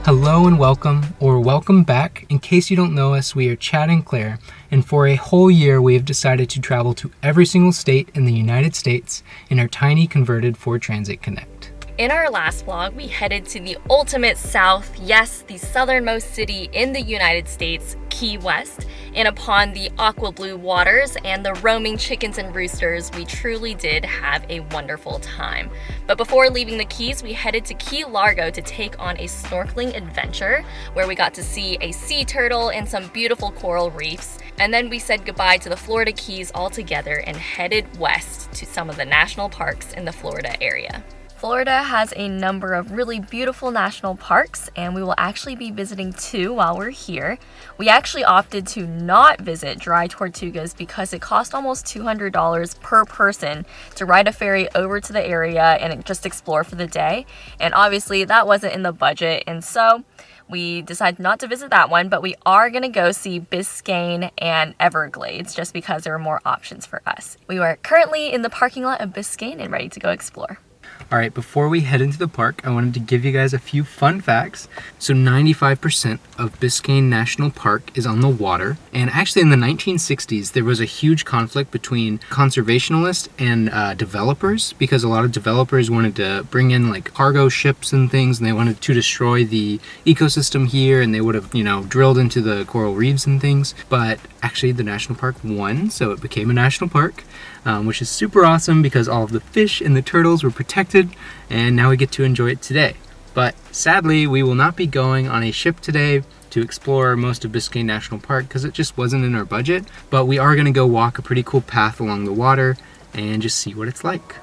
Hello and welcome, or welcome back. In case you don't know us, we are Chad and Claire, and for a whole year we have decided to travel to every single state in the United States in our tiny converted Ford Transit Connect. In our last vlog, we headed to the ultimate south, yes, the southernmost city in the United States, Key West, and upon the aqua blue waters and the roaming chickens and roosters, we truly did have a wonderful time. But before leaving the Keys, we headed to Key Largo to take on a snorkeling adventure where we got to see a sea turtle and some beautiful coral reefs. And then we said goodbye to the Florida Keys altogether and headed west to some of the national parks in the Florida area. Florida has a number of really beautiful national parks, and we will actually be visiting 2 while we're here. We actually opted to not visit Dry Tortugas because it cost almost $200 per person to ride a ferry over to the area and just explore for the day. And obviously that wasn't in the budget, and so we decided not to visit that one, but we are going to go see Biscayne and Everglades just because there are more options for us. We are currently in the parking lot of Biscayne and ready to go explore. Alright, before we head into the park, I wanted to give you guys a few fun facts. So 95% of Biscayne National Park is on the water, and actually in the 1960s there was a huge conflict between conservationists and developers, because a lot of developers wanted to bring in like cargo ships and things, and they wanted to destroy the ecosystem here, and they would have, drilled into the coral reefs and things. But actually the national park won, so it became a national park, which is super awesome because all of the fish and the turtles were protected, and now we get to enjoy it today. But sadly, we will not be going on a ship today to explore most of Biscayne National Park because it just wasn't in our budget, but we are going to go walk a pretty cool path along the water and just see what it's like.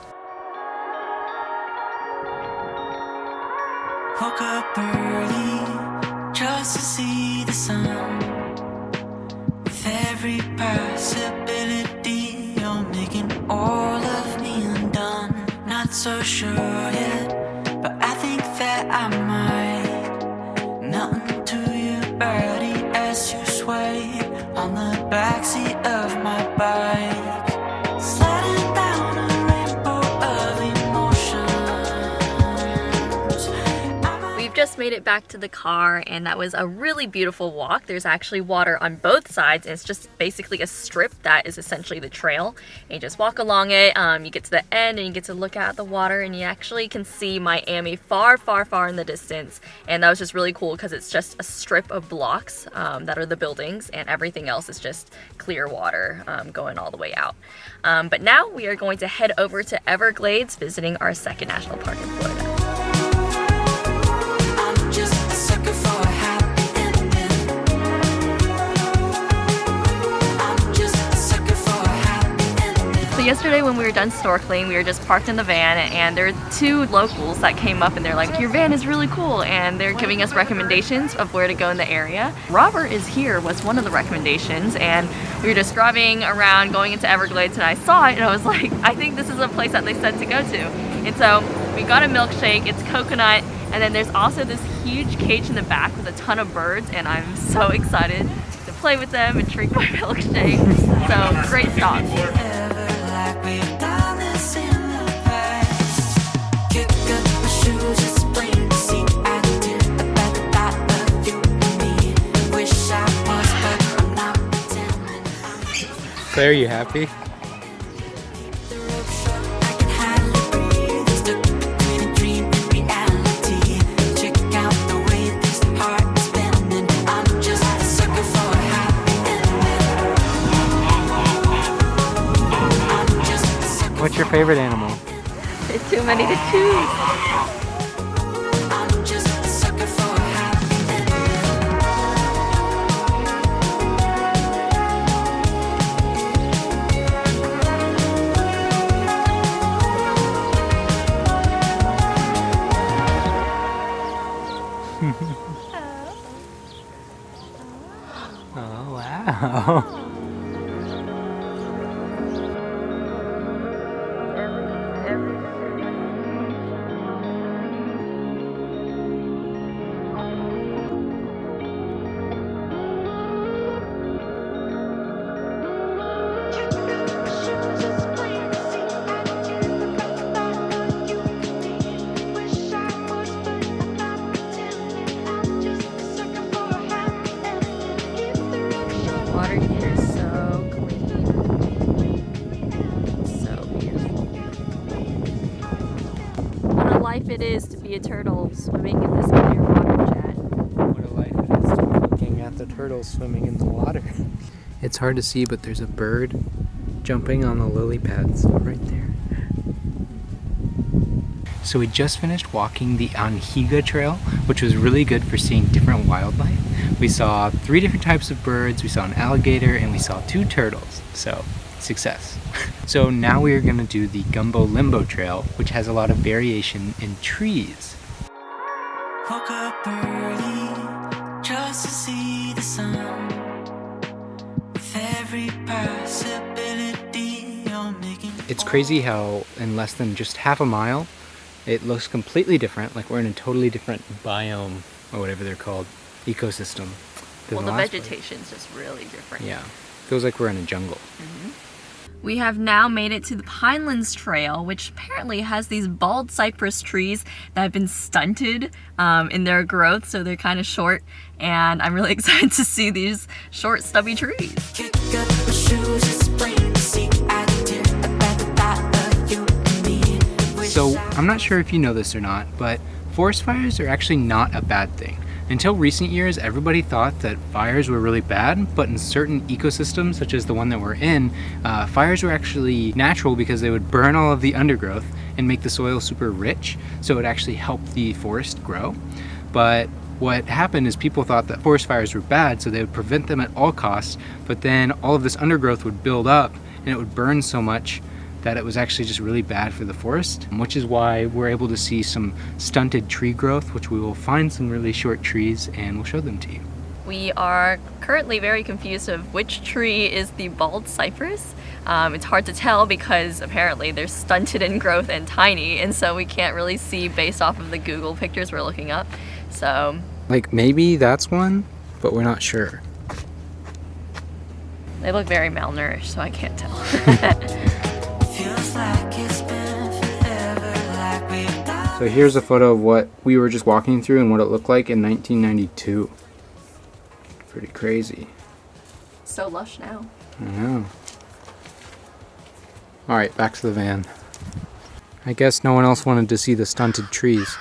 Woke up early just to see the sun. With every possibility, you're making all of me undone. Not so sure yet, but I think that I might. Nothing to your body as you sway on the backseat of my bike. Sliding down a rainbow of emotions. We've just made it back to the car, and that was a really beautiful walk. There's actually water on both sides, and it's just basically a strip that is essentially the trail. And you just walk along it, you get to the end and you get to look out at the water, and you actually can see Miami far, far, far in the distance. And that was just really cool because it's just a strip of blocks that are the buildings, and everything else is just clear water going all the way out. But now we are going to head over to Everglades, visiting our second national park in Florida. Yesterday when we were done snorkeling, we were just parked in the van, and there were 2 locals that came up and they're like, "Your van is really cool," and they're giving us recommendations of where to go in the area. Robert is Here was one of the recommendations, and we were just driving around going into Everglades, and I saw it and I was like, I think this is a place that they said to go to. And so we got a milkshake. It's coconut, and then there's also this huge cage in the back with a ton of birds, and I'm so excited to play with them and drink my milkshake. So great stop. We've done this in the past. Kick up my shoes, it's plain to see I did about the thought of you and me. Wish I was, but I'm not pretending. Claire, are you happy? The rope short, I can hardly breathe. Stuck between a dream and reality. Check out the way this heart is bending. I'm just a sucker for a happy ending. What's your favorite animal? There's too many to choose. I'm just a sucker for a happy ending. Oh, wow. be a turtle swimming in this clear water, Chad. What a life it is to be looking at the turtles swimming in the water. It's hard to see, but there's a bird jumping on the lily pads right there. So we just finished walking the Anhiga Trail, which was really good for seeing different wildlife. We saw 3 different types of birds, we saw an alligator, and we saw 2 turtles. So, success. So now we are going to do the Gumbo Limbo Trail, which has a lot of variation in trees. Woke up early just to see the sun. With every possibility you're making. It's crazy how in less than just half a mile, it looks completely different, like we're in a totally different biome, or whatever they're called, ecosystem. Well, the vegetation's just really different. Yeah, feels like we're in a jungle. We have now made it to the Pinelands Trail, which apparently has these bald cypress trees that have been stunted in their growth, so they're kind of short, and I'm really excited to see these short, stubby trees. Kick up my shoes, it's plain to see. I did about the thought of you and me. So, I'm not sure if you know this or not, but forest fires are actually not a bad thing. Until recent years, everybody thought that fires were really bad, but in certain ecosystems, such as the one that we're in, fires were actually natural because they would burn all of the undergrowth and make the soil super rich, so it actually helped the forest grow. But what happened is people thought that forest fires were bad, so they would prevent them at all costs, but then all of this undergrowth would build up and it would burn so much that it was actually just really bad for the forest, which is why we're able to see some stunted tree growth, which we will find some really short trees and we'll show them to you. We are currently very confused of which tree is the bald cypress. It's hard to tell because apparently they're stunted in growth and tiny, and so we can't really see based off of the Google pictures we're looking up. So, like maybe that's one, but we're not sure. They look very malnourished, so I can't tell. Feels like it's been forever, like we've died. So here's a photo of what we were just walking through and what it looked like in 1992. Pretty crazy. So lush now. I know. Alright, back to the van. I guess no one else wanted to see the stunted trees.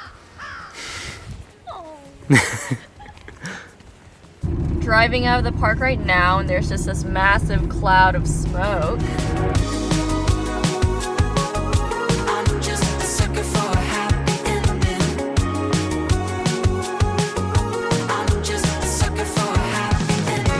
Driving out of the park right now, and there's just this massive cloud of smoke. I'm just a sucker for a happy ending. I'm just a sucker for a happy ending.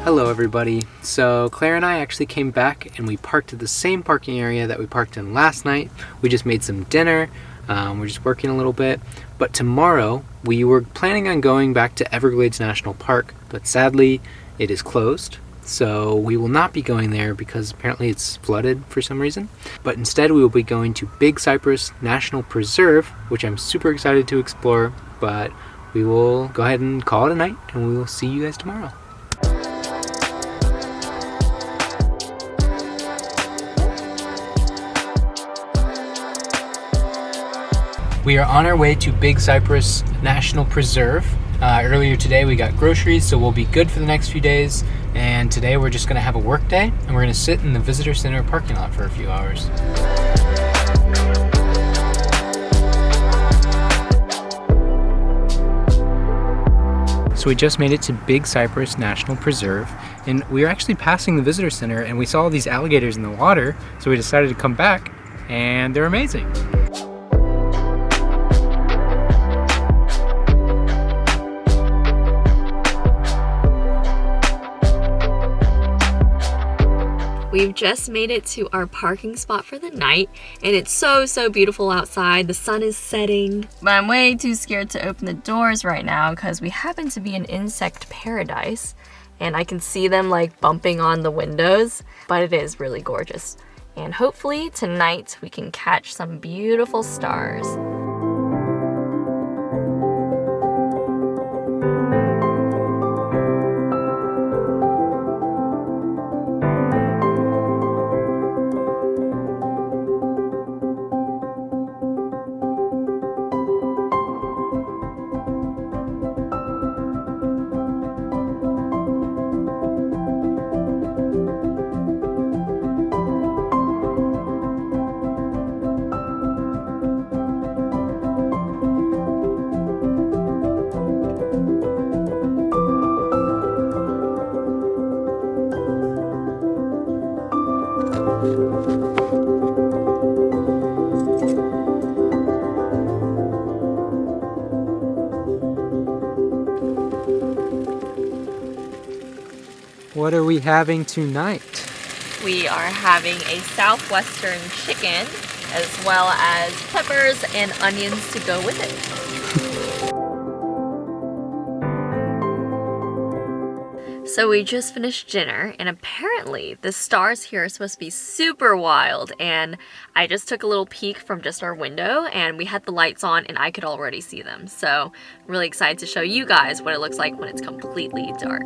Hello everybody. So Claire and I actually came back and we parked at the same parking area that we parked in last night. We just made some dinner. We're just working a little bit. But tomorrow we were planning on going back to Everglades National Park, but sadly it is closed. So we will not be going there because apparently it's flooded for some reason. But instead we will be going to Big Cypress National Preserve, which I'm super excited to explore. But we will go ahead and call it a night and we will see you guys tomorrow. We are on our way to Big Cypress National Preserve. Earlier today we got groceries, so we'll be good for the next few days. And today we're just gonna have a work day, and we're gonna sit in the visitor center parking lot for a few hours. So we just made it to Big Cypress National Preserve, and we were actually passing the visitor center, and we saw all these alligators in the water, so we decided to come back, and they're amazing. We've just made it to our parking spot for the night, and it's so beautiful outside. The sun is setting, but I'm way too scared to open the doors right now because we happen to be in insect paradise, and I can see them like bumping on the windows, but it is really gorgeous. And hopefully tonight we can catch some beautiful stars. What are we having tonight? We are having a southwestern chicken, as well as peppers and onions to go with it. So we just finished dinner, and apparently the stars here are supposed to be super wild, and I just took a little peek from just our window and we had the lights on and I could already see them. So I'm really excited to show you guys what it looks like when it's completely dark.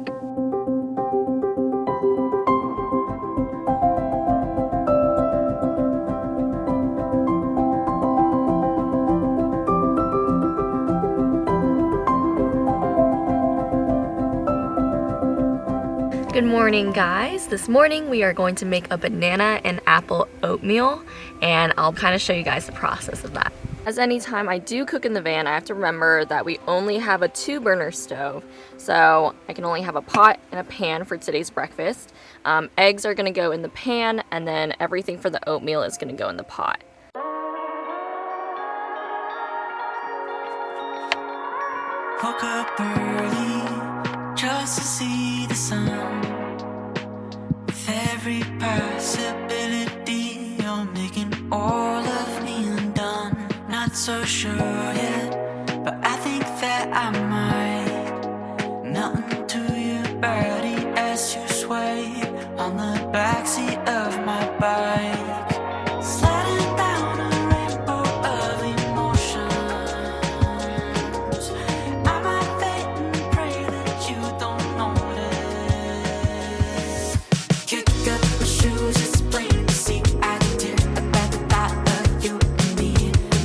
Good morning, guys. This morning we are going to make a banana and apple oatmeal, and I'll kind of show you guys the process of that. As anytime I do cook in the van, I have to remember that we only have a 2-burner stove, so I can only have a pot and a pan for today's breakfast. Eggs are going to go in the pan, and then everything for the oatmeal is going to go in the pot. Woke up early just to see the sun. With every possibility, you're making all of me undone. Not so sure yet, but I think that I might. Nothing to you, birdie, as you sway on the backseat of my bike. Sliding down a rainbow of emotions. I might fade and pray that you don't notice. Kick up my shoes, it's plain to see I did about the thought of you and me.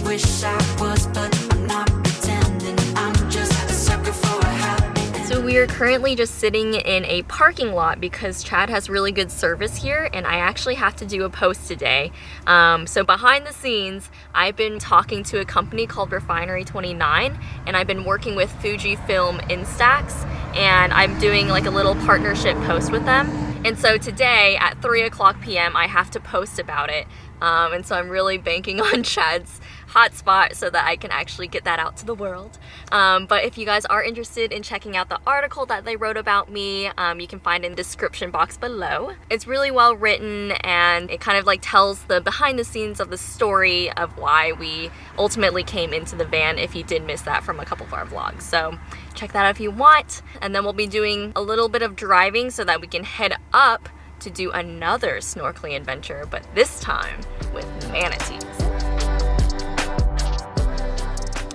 Wish I was, but I'm not pretending. I'm just a sucker for a happy. So we are currently just sitting in a parking lot because Chad has really good service here, and I actually have to do a post today. So behind the scenes, I've been talking to a company called Refinery 29, and I've been working with Fujifilm Instax, and I'm doing like a little partnership post with them. And so today at 3:00 p.m. I have to post about it. And so I'm really banking on Chad's hotspot so that I can actually get that out to the world. But if you guys are interested in checking out the article that they wrote about me, you can find it in the description box below. It's really well written, and it kind of like tells the behind the scenes of the story of why we ultimately came into the van, if you did miss that from a couple of our vlogs. So check that out if you want. And then we'll be doing a little bit of driving so that we can head up to do another snorkeling adventure, but this time with manatees.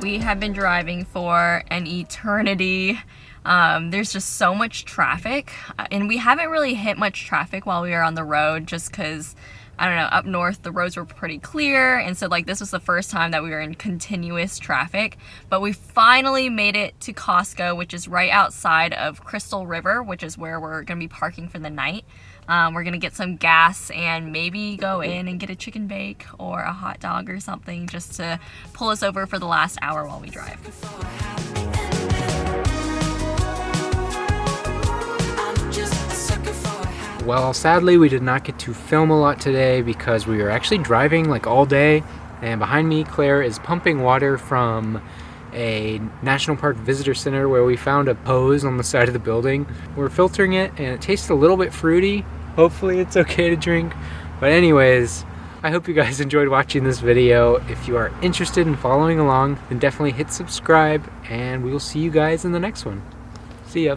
We have been driving for an eternity. There's just so much traffic, and we haven't really hit much traffic while we were on the road just because, I don't know, up north the roads were pretty clear, and so like this was the first time that we were in continuous traffic. But we finally made it to Costco, which is right outside of Crystal River, which is where we're gonna be parking for the night. We're gonna get some gas and maybe go in and get a chicken bake or a hot dog or something just to pull us over for the last hour while we drive. Well, sadly we did not get to film a lot today because we were actually driving like all day, and behind me Claire is pumping water from a national park visitor center where we found a hose on the side of the building. We're filtering it and it tastes a little bit fruity. Hopefully it's okay to drink. But anyways, I hope you guys enjoyed watching this video. If you are interested in following along, then definitely hit subscribe, and we will see you guys in the next one. See ya.